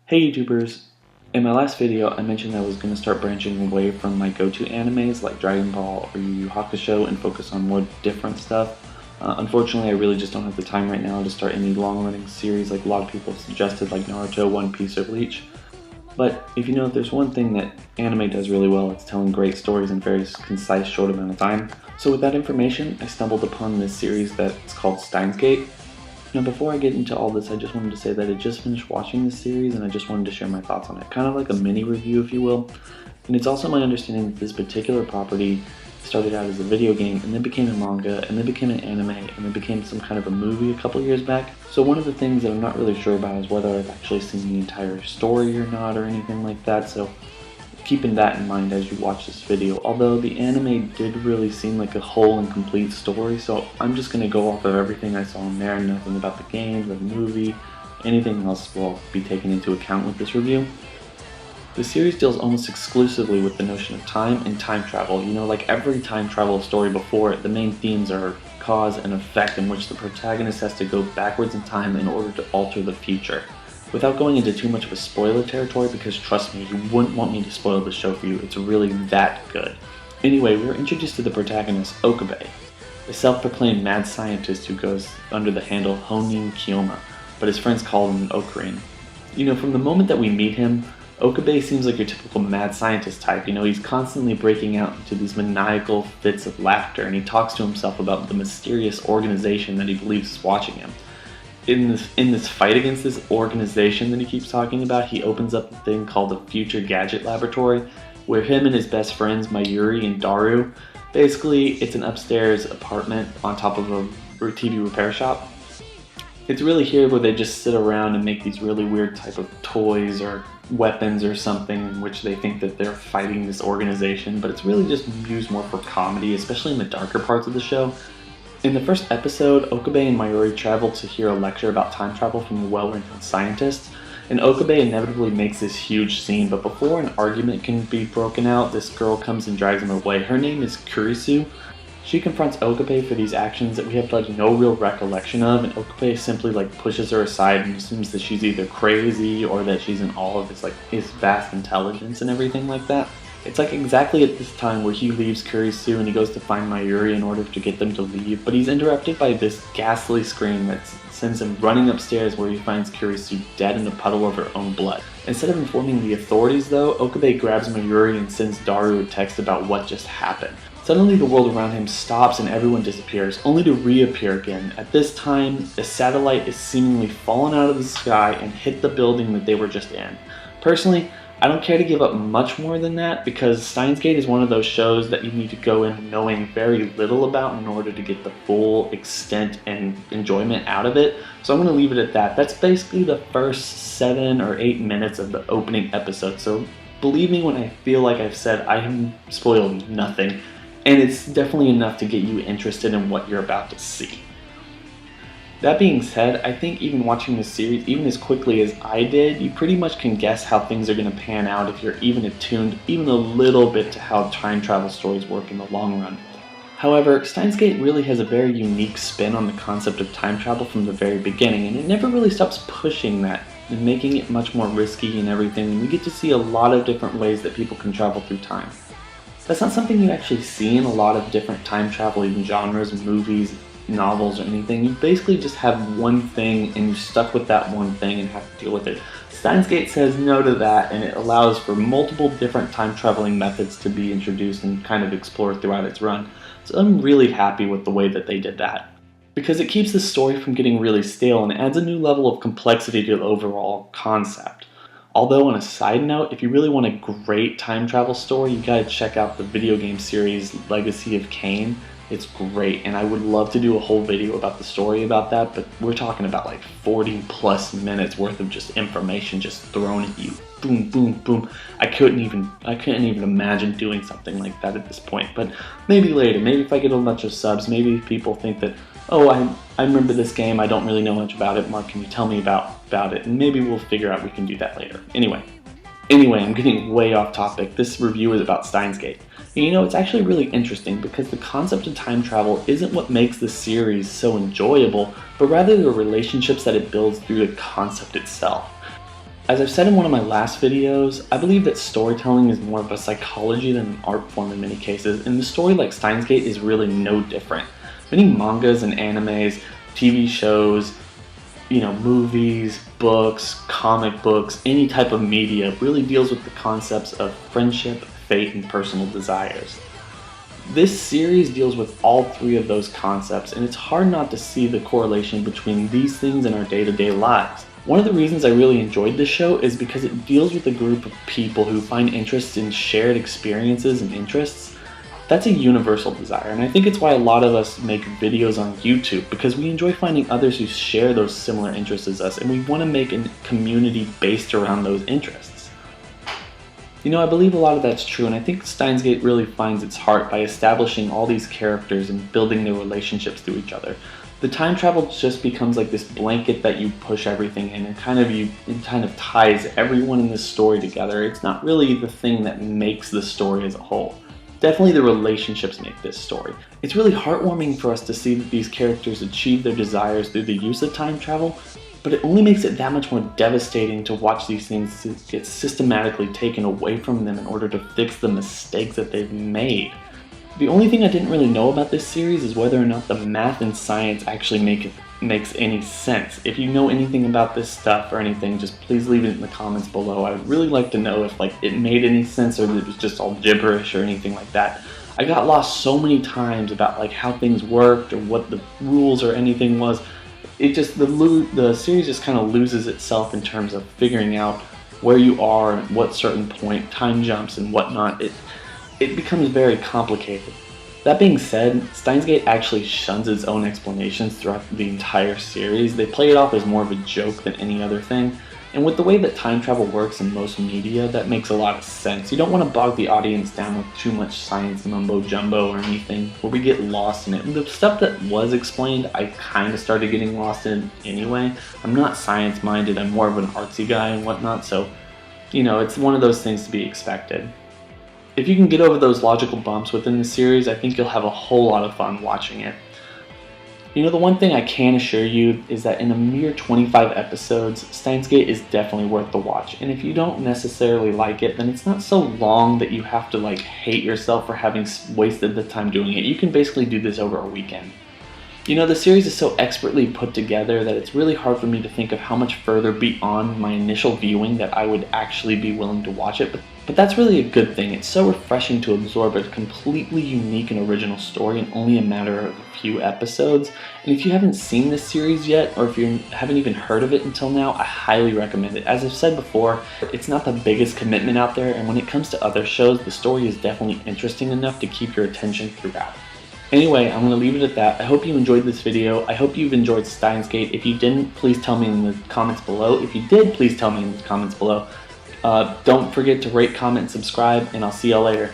Hey YouTubers! In my last video I mentioned I was going to start branching away from my go-to animes like Dragon Ball or Yu Yu Hakusho and focus on more different stuff. Unfortunately I really just don't have the time right now to start any long-running series like a lot of people have suggested, like Naruto, One Piece, or Bleach. But if you know, if there's one thing that anime does really well, it's telling great stories in a very concise short amount of time. So with that information I stumbled upon this series that's called Steins. Now before I get into all this, I just wanted to say that I just finished watching this series and I just wanted to share my thoughts on it. Kind of like a mini review, if you will. And it's also my understanding that this particular property started out as a video game and then became a manga and then became an anime and then became some kind of a movie a couple years back. So one of the things that I'm not really sure about is whether I've actually seen the entire story or not or anything like that. So keeping that in mind as you watch this video, although the anime did really seem like a whole and complete story, so I'm just going to go off of everything I saw in there, nothing about the game, the movie, anything else will be taken into account with this review. The series deals almost exclusively with the notion of time and time travel. You know, like every time travel story before it, the main themes are cause and effect, in which the protagonist has to go backwards in time in order to alter the future. Without going into too much of a spoiler territory, because trust me, you wouldn't want me to spoil the show for you, it's really that good. Anyway, we were introduced to the protagonist, Okabe, a self-proclaimed mad scientist who goes under the handle Honin Kiyoma, but his friends call him Ocarine. You know, from the moment that we meet him, Okabe seems like your typical mad scientist type. You know, he's constantly breaking out into these maniacal fits of laughter, and he talks to himself about the mysterious organization that he believes is watching him. In this fight against this organization that he keeps talking about, he opens up a thing called the Future Gadget Laboratory, where him and his best friends Mayuri and Daru, basically it's an upstairs apartment on top of a TV repair shop. It's really here where they just sit around and make these really weird type of toys or weapons or something in which they think that they're fighting this organization, but it's really just used more for comedy, especially in the darker parts of the show. In the first episode, Okabe and Mayuri travel to hear a lecture about time travel from a well-renowned scientist, and Okabe inevitably makes this huge scene, but before an argument can be broken out, this girl comes and drags him away. Her name is Kurisu. She confronts Okabe for these actions that we have like no real recollection of, and Okabe simply like pushes her aside and assumes that she's either crazy or that she's in awe of his vast intelligence and everything like that. It's like exactly at this time where he leaves Kurisu and he goes to find Mayuri in order to get them to leave, but he's interrupted by this ghastly scream that sends him running upstairs, where he finds Kurisu dead in a puddle of her own blood. Instead of informing the authorities though, Okabe grabs Mayuri and sends Daru a text about what just happened. Suddenly the world around him stops and everyone disappears, only to reappear again. At this time, a satellite is seemingly fallen out of the sky and hit the building that they were just in. Personally, I don't care to give up much more than that, because Steins is one of those shows that you need to go in knowing very little about in order to get the full extent and enjoyment out of it. So I'm going to leave it at that. That's basically the first 7 or 8 minutes of the opening episode. So believe me when I feel like I've said I have spoiled nothing, and it's definitely enough to get you interested in what you're about to see. That being said, I think even watching this series, even as quickly as I did, you pretty much can guess how things are going to pan out if you're even attuned even a little bit to how time travel stories work in the long run. However, Steins really has a very unique spin on the concept of time travel from the very beginning, and it never really stops pushing that and making it much more risky and everything, and we get to see a lot of different ways that people can travel through time. That's not something you actually see in a lot of different time travel even genres, movies, novels, or anything. You basically just have one thing and you're stuck with that one thing and have to deal with it. Steins says no to that, and it allows for multiple different time traveling methods to be introduced and kind of explored throughout its run. So I'm really happy with the way that they did that, because it keeps the story from getting really stale and adds a new level of complexity to the overall concept. Although on a side note, if you really want a great time travel story, you gotta check out the video game series Legacy of Kain. It's great, and I would love to do a whole video about the story about that, but we're talking about like 40 plus minutes worth of just information just thrown at you. Boom, boom, boom. I couldn't even imagine doing something like that at this point, but maybe later, maybe if I get a bunch of subs, maybe people think that, oh, I remember this game, I don't really know much about it, Mark, can you tell me about it? And maybe we'll figure out we can do that later. Anyway, I'm getting way off topic. This review is about Steins. And you know, it's actually really interesting because the concept of time travel isn't what makes the series so enjoyable, but rather the relationships that it builds through the concept itself. As I've said in one of my last videos, I believe that storytelling is more of a psychology than an art form in many cases, and the story like Steins Gate is really no different. Many mangas and animes, TV shows, movies, books, comic books, any type of media really deals with the concepts of friendship, fate, and personal desires. This series deals with all three of those concepts, and it's hard not to see the correlation between these things in our day-to-day lives. One of the reasons I really enjoyed this show is because it deals with a group of people who find interest in shared experiences and interests. That's a universal desire, and I think it's why a lot of us make videos on YouTube, because we enjoy finding others who share those similar interests as us, and we want to make a community based around those interests. I believe a lot of that's true, and I think Steins Gate really finds its heart by establishing all these characters and building their relationships to each other. The time travel just becomes like this blanket that you push everything in, and it kind of ties everyone in this story together. It's not really the thing that makes the story as a whole. Definitely the relationships make this story. It's really heartwarming for us to see that these characters achieve their desires through the use of time travel, but it only makes it that much more devastating to watch these things get systematically taken away from them in order to fix the mistakes that they've made. The only thing I didn't really know about this series is whether or not the math and science actually makes any sense. If you know anything about this stuff or anything, just please leave it in the comments below. I would really like to know if it made any sense or if it was just all gibberish or anything like that. I got lost so many times about how things worked or what the rules or anything was. The series just kind of loses itself in terms of figuring out where you are at what certain point, time jumps and whatnot. It becomes very complicated. That being said, Steins Gate actually shuns its own explanations throughout the entire series. They play it off as more of a joke than any other thing, and with the way that time travel works in most media, that makes a lot of sense. You don't want to bog the audience down with too much science mumbo jumbo or anything where we get lost in it. And the stuff that was explained, I kind of started getting lost in anyway. I'm not science minded, I'm more of an artsy guy and whatnot, so it's one of those things to be expected. If you can get over those logical bumps within the series, I think you'll have a whole lot of fun watching it. The one thing I can assure you is that in a mere 25 episodes, Steins Gate is definitely worth the watch. And if you don't necessarily like it, then it's not so long that you have to hate yourself for having wasted the time doing it. You can basically do this over a weekend. The series is so expertly put together that it's really hard for me to think of how much further beyond my initial viewing that I would actually be willing to watch it. But that's really a good thing. It's so refreshing to absorb a completely unique and original story in only a matter of a few episodes. And if you haven't seen this series yet, or if you haven't even heard of it until now, I highly recommend it. As I've said before, it's not the biggest commitment out there, and when it comes to other shows, the story is definitely interesting enough to keep your attention throughout. Anyway, I'm going to leave it at that. I hope you enjoyed this video. I hope you've enjoyed Steins Gate. If you didn't, please tell me in the comments below. If you did, please tell me in the comments below. Don't forget to rate, comment, and subscribe, and I'll see y'all later.